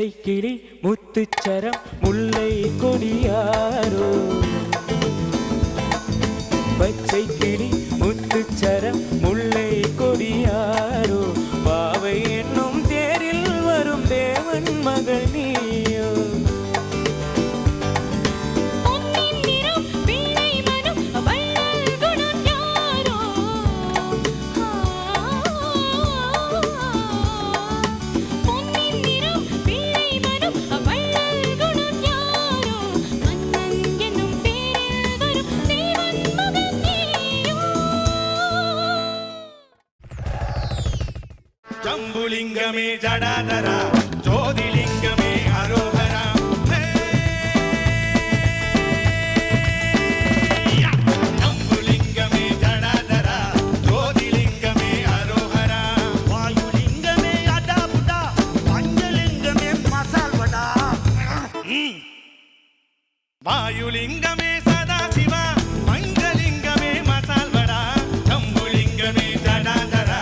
பச்சை கிளி முத்துச்சரம் முல்லை கொடியாரோ பச்சை கிளி முத்துச்சரம் முல்லை கொடியாரோ பாவை என்னும் தேரில் வரும் தேவன் மகள் நீயோ शंभुलिंगमे जडाधरा ज्योतिलिंगमे अरोहरा शंभुलिंगमे जडाधरा ज्योतिलिंगमे अरोहरा वायुलिंगमे अडाबुडा पंचलिंगमे मसाल वडा वायुलिंगमे सदा शिवा पंचलिंगमे मसाल वडा शंभुलिंगमे जडाधरा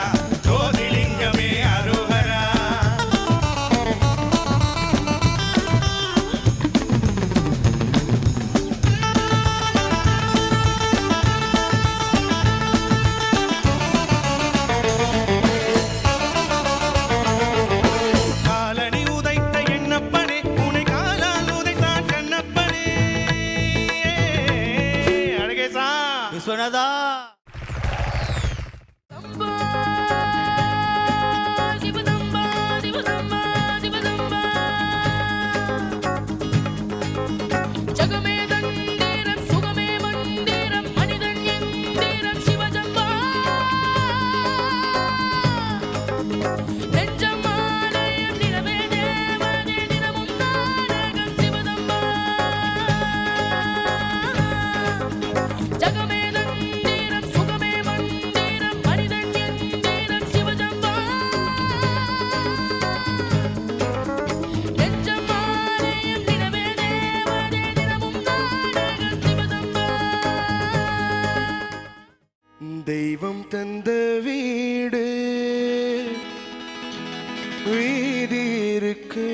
विश्वनाथा தெய்வம் தந்த வீடு வீதி இருக்கு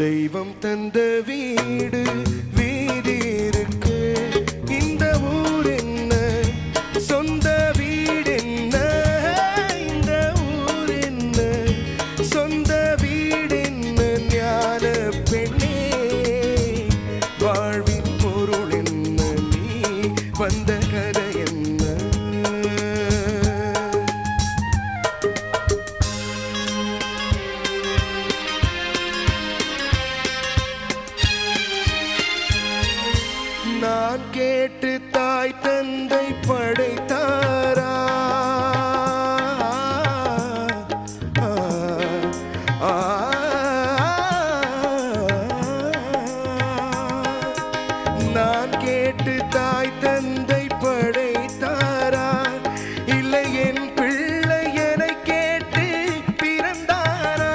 தெய்வம் தந்த வீடு வீதி இருக்கு இந்த ஊர் என்ன சொந்த வீடு என்ன இந்த ஊர் என்ன சொந்த வீடு என்ன ஞான பெண்ணே வாழ்வின் பொருள் என்ன நீ வந்த கதை என்ன நான் கேட்டு தாய் தந்தை படைத்தாரா நான் கேட்டு தாய் தந்தை படைத்தாரா இல்லை என் பிள்ளை என கேட்டு பிறந்தாரா